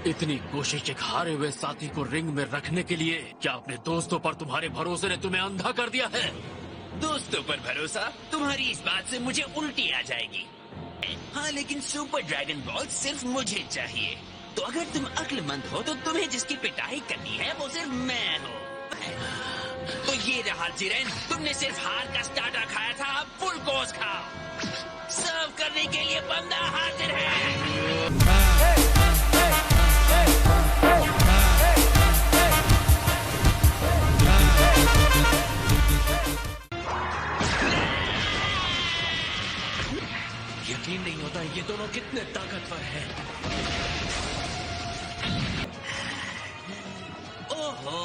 इतनी कोशिश एक हारे हुए साथी को रिंग में रखने के लिए, क्या अपने दोस्तों पर तुम्हारे भरोसे ने तुम्हें अंधा कर दिया है? दोस्तों पर भरोसा? तुम्हारी इस बात से मुझे उल्टी आ जाएगी। हाँ, लेकिन सुपर ड्रैगन बॉल सिर्फ मुझे चाहिए। तो अगर तुम अक्लमंद हो तो तुम्हें जिसकी पिटाई करनी है वो सिर्फ मैं हूँ। तो ये रहा जिरेन, तुमने सिर्फ हार का स्टार्टर खाया था, अब फुल कोर्स खाओ। सर्व करने के लिए बंदा हाजिर है। यकीन नहीं होता ये दोनों कितने ताकतवर हैं। ओहो,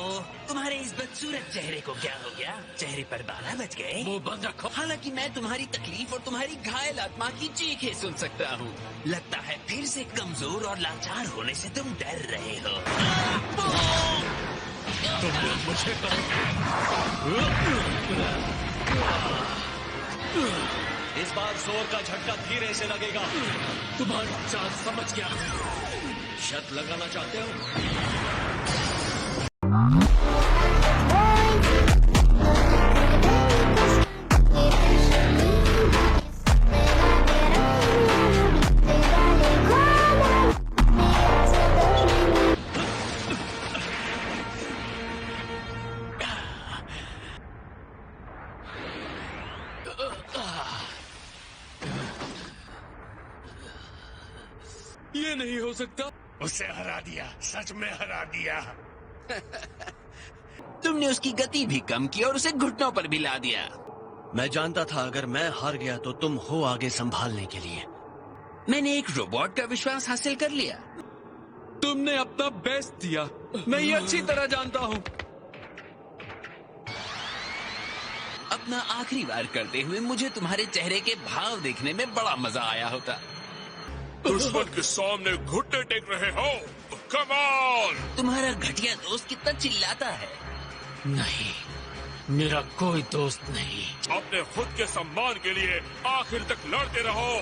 तुम्हारे इस बदसूरत चेहरे को क्या हो गया? चेहरे पर बाला बच गए? मुंह बंद रखो। हालांकि मैं तुम्हारी तकलीफ और तुम्हारी घायल आत्मा की चीखें सुन सकता हूँ। लगता है फिर से कमजोर और लाचार होने से तुम डर रहे हो। तुमने मुझे इस बार जोर का झटका धीरे से लगेगा। तुम्हारी चाल समझ गया। शर्त लगाना चाहते हो? ये नहीं हो सकता। उसे हरा दिया, सच में हरा दिया। तुमने उसकी गति भी कम की और उसे घुटनों पर भी ला दिया। मैं जानता था अगर मैं हार गया तो तुम हो आगे संभालने के लिए। मैंने एक रोबोट का विश्वास हासिल कर लिया। तुमने अपना बेस्ट दिया, मैं ये अच्छी तरह जानता हूँ। अपना आखिरी वार करते हुए मुझे तुम्हारे चेहरे के भाव देखने में बड़ा मजा आया होता। दुश्मन के सामने घुटने टेक रहे हो? Come on! तुम्हारा घटिया दोस्त कितना चिल्लाता है। नहीं, मेरा कोई दोस्त नहीं। अपने खुद के सम्मान के लिए आखिर तक लड़ते रहो।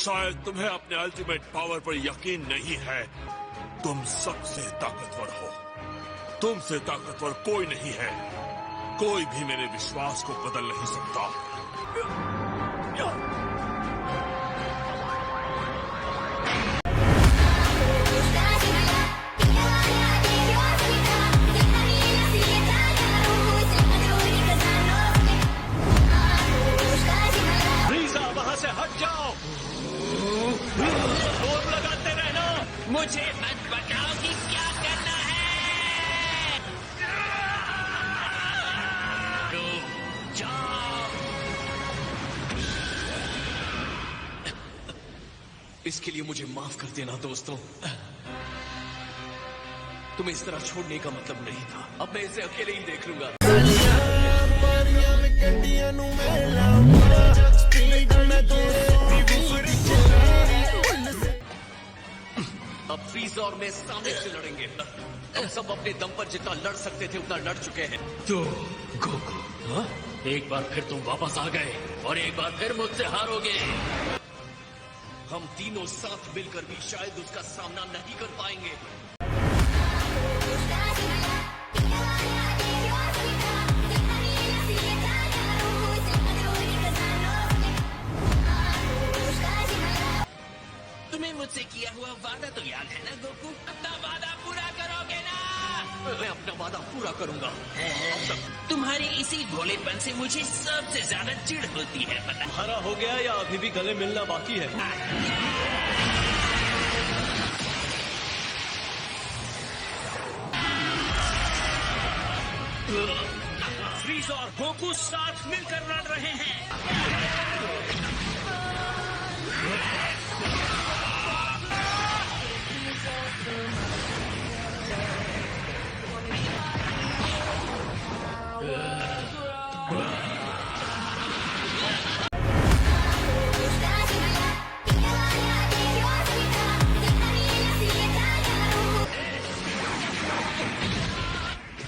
शायद तुम्हें अपने अल्टीमेट पावर पर यकीन नहीं है। तुम सबसे ताकतवर हो। तुमसे ताकतवर कोई नहीं है। कोई भी मेरे विश्वास को बदल नहीं सकता। मुझे मत बताओ कि क्या करना है। जाओ। इसके लिए मुझे माफ कर देना दोस्तों। तुम्हें इस तरह छोड़ने का मतलब नहीं था। अब मैं इसे अकेले ही देख लूंगा। अब फ्रीज और मैं सामने से लड़ेंगे। हम सब अपने दम पर जितना लड़ सकते थे उतना लड़ चुके हैं। तो गोकू, एक बार फिर तुम वापस आ गए और एक बार फिर मुझसे हारोगे। हम तीनों साथ मिलकर भी शायद उसका सामना नहीं कर पाएंगे। तुम्हें मुझसे किया हुआ वादा तो याद है ना गोकू? अपना वादा पूरा करोगे ना? मैं अपना वादा पूरा करूंगा। तुम्हारे इसी भोलेपन से मुझे सबसे ज्यादा चिढ़ होती है, पता? हरा हो गया या अभी भी गले मिलना बाकी है? फ्रीज और गोकू साथ मिलकर लड़ रहे हैं।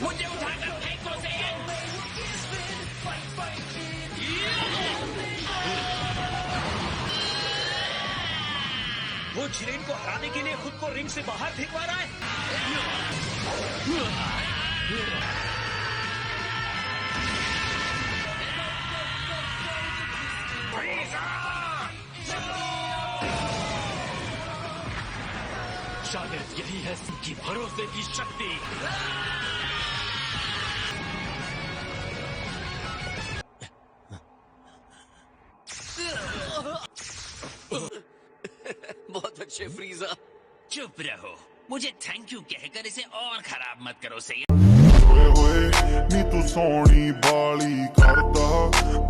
मुझे उठाकर फेंको से। के लिए खुद को रिंग से बाहर फेंकवा रहा है। शायद यही है की भरोसे की शक्ति। बहुत अच्छे फ्रीजा। चुप रहो, मुझे थैंक यू कहकर इसे और खराब मत करो सही। ਹੋਏ ਹੋਏ ਨੀ ਤੂੰ ਸੋਹਣੀ ਬਾਲੀ ਕਰਦਾ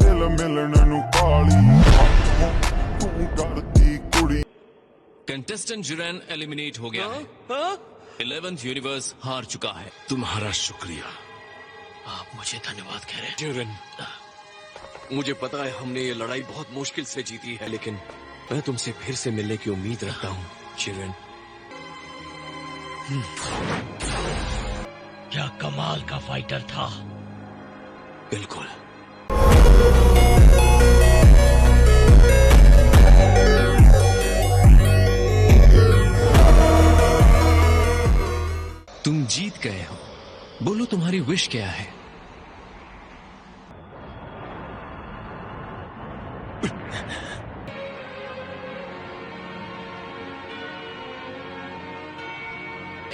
ਦਿਲ ਮਿਲਣ ਨੂੰ ਕਾਲੀ ਤੂੰ ਡਰਦੀ ਕੁੜੀ। कंटेस्टेंट जुरैन एलिमिनेट हो गया है। 11th यूनिवर्स हार चुका है। तुम्हारा शुक्रिया आप मुझे धन्यवाद कह रहे हैं। जिरन, मुझे पता है हमने ये लड़ाई बहुत मुश्किल से जीती है, लेकिन मैं तुमसे फिर से मिलने की उम्मीद रखता हूँ जिरन। क्या कमाल का फाइटर था। बिल्कुल। तुम जीत गए हो। बोलो तुम्हारी विश क्या है।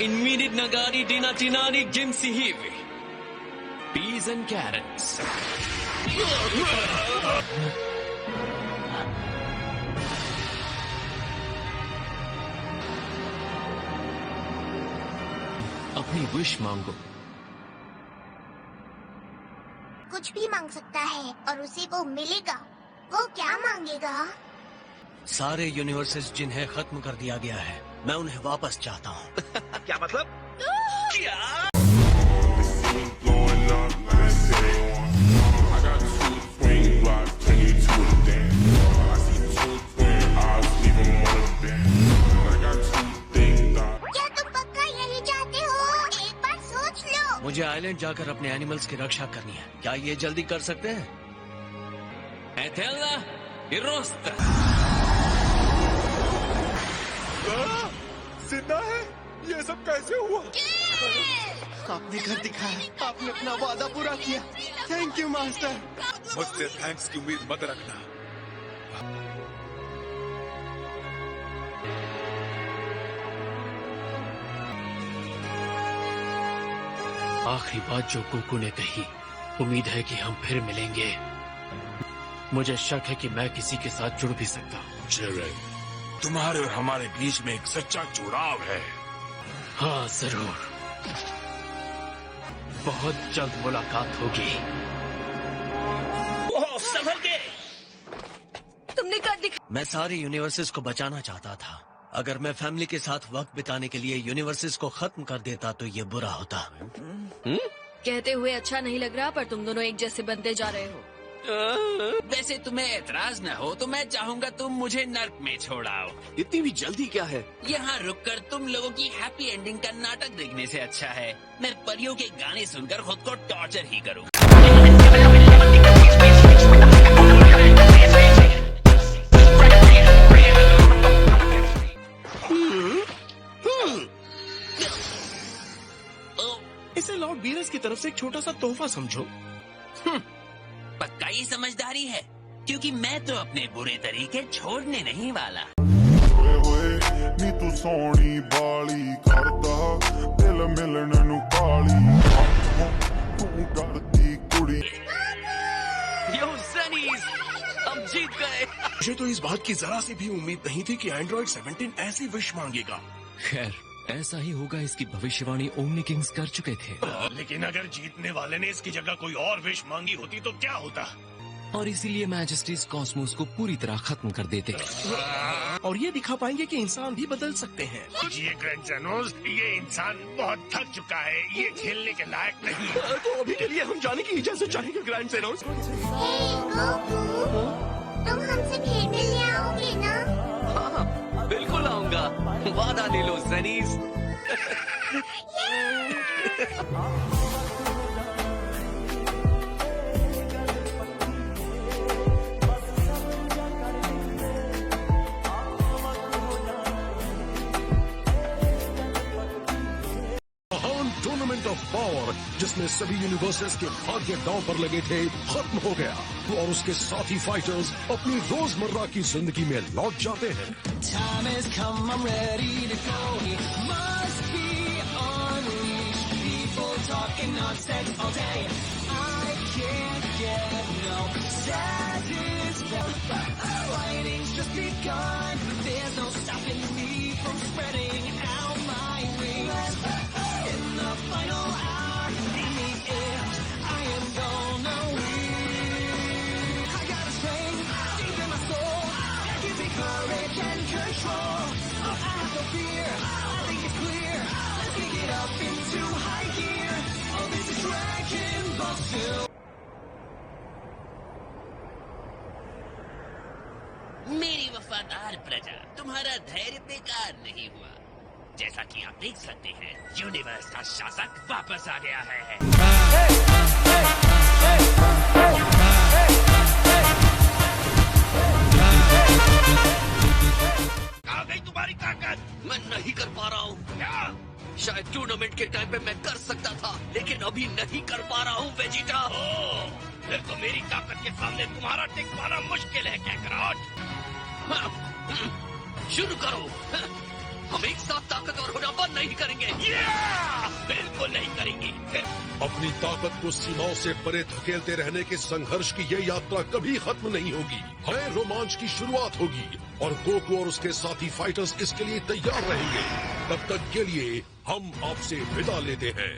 Infinite Nagari Dina Tinari Gimsi Hiwi. Peas and carrots. अपनी विश मांगो। कुछ भी मांग सकता है और उसे वो मिलेगा। वो क्या मांगेगा? सारे यूनिवर्सेस जिन्हें खत्म कर दिया गया है, मैं उन्हें वापस चाहता हूँ। क्या मतलब? क्या? Going up, they say. I got two swing blocks, take you to a dance. I see two twin eyes, leave 'em on a dance. I got two things that क्या तुम पक्का यही चाहते हो? एक बार सोच लो। मुझे आइलैंड जाकर अपने एनिमल्स की रक्षा करनी है। क्या ये जल्दी कर सकते हैं? Eterna Irosta. जिंदा है? ये सब कैसे हुआ? आपने घर दिखाया, आपने अपना वादा पूरा किया। Thank you master. मुझसे थैंक्स की उम्मीद मत रखना। आखिरी बात जो कुकू ने कही, उम्मीद है कि हम फिर मिलेंगे। मुझे शक है कि मैं किसी के साथ जुड़ भी सकता हूँ। जिरन, तुम्हारे और हमारे बीच में एक सच्चा जुड़ाव है। हाँ जरूर, बहुत जल्द मुलाकात होगी। ओह, संभल के। तुमने कर दिखा। मैं सारे यूनिवर्सेस को बचाना चाहता था। अगर मैं फैमिली के साथ वक्त बिताने के लिए यूनिवर्सेस को खत्म कर देता तो ये बुरा होता। कहते हुए अच्छा नहीं लग रहा, पर तुम दोनों एक जैसे बनते जा रहे हो। वैसे तुम्हें एतराज न हो तो मैं चाहूँगा तुम मुझे नर्क में छोड़ाओ। इतनी भी जल्दी क्या है? यहाँ रुककर तुम लोगों की हैप्पी एंडिंग का नाटक देखने से अच्छा है मैं परियों के गाने सुनकर खुद को टॉर्चर ही करूँ। इसे लॉर्ड बीरस की तरफ से एक छोटा सा तोहफा समझो। पक्का ये समझदारी है, क्योंकि मैं तो अपने बुरे तरीके छोड़ने नहीं वाला। ਹੋਏ ਹੋਏ ਨੀ ਤੂੰ ਸੋਹਣੀ ਬਾਲੀ ਕਰਦਾ ਦਿਲ ਮਿਲਣ ਨੂੰ ਕਾਲੀ ਤੂੰ ਡਰਦੀ ਕੁੜੀ। यो सनीज, हम जीत गए। मुझे तो इस बात की जरा सी भी उम्मीद नहीं थी कि एंड्रॉइड 17 ऐसी विश मांगेगा। खैर, ऐसा ही होगा, इसकी भविष्यवाणी ओमनी किंग्स कर चुके थे। लेकिन अगर जीतने वाले ने इसकी जगह कोई और विश मांगी होती तो क्या होता? और इसीलिए मैजेस्टीज कॉस्मोस को पूरी तरह खत्म कर देते। और ये दिखा पाएंगे कि इंसान भी बदल सकते हैं। ये ग्रैंड जेनोस, ये इंसान बहुत थक चुका है, ये खेलने के लायक नहीं। तो अभी के लिए हम जाने की इजाजत चाहेंगे ग्रैंड जेनोस। हे गोकू, तुम हमसे फिर मिलने आओगे ना? हाँ, बिल्कुल आऊंगा। वादा ले लो सनीज। टूर्नामेंट ऑफ पावर जिसमें सभी यूनिवर्सेस के भाग्य दांव पर लगे थे खत्म हो गया और उसके साथी फाइटर्स अपनी रोजमर्रा की जिंदगी में लौट जाते हैं। Time has come, I'm ready to go. He must be unleashed. People talking nonsense all day. I can't get no satisfaction. Fighting's just begun. There's no stopping me from spreading out my wings. In the final hour, in the end, I am gonna win. I got a strength deep in my soul that gives me courage and control. Oh, I have no fear. I think it's clear. Let's kick it up into high gear. Oh, this is Dragon Ball Super. मेरी वफादार प्रजा, तुम्हारा धैर्य बेकार नहीं हुआ। जैसा कि आप देख सकते हैं, यूनिवर्स का शासक वापस आ गया है। आ गई तुम्हारी ताकत। मैं नहीं कर पा रहा हूँ। क्या? शायद टूर्नामेंट के टाइम पे मैं कर सकता था, लेकिन अभी नहीं कर पा रहा हूँ वेजिटा। फिर तो मेरी ताकत के सामने तुम्हारा टिक पाना मुश्किल है कैकरॉट। शुरू करो। हम एक साथ ताकतवर होना बंद नहीं करेंगे। बिल्कुल नहीं करेंगे। अपनी ताकत को सीमाओं से परे धकेलते रहने के संघर्ष की ये यात्रा कभी खत्म नहीं होगी। नए रोमांच की शुरुआत होगी और गोकू और उसके साथी फाइटर्स इसके लिए तैयार रहेंगे। तब तक के लिए हम आपसे विदा लेते हैं।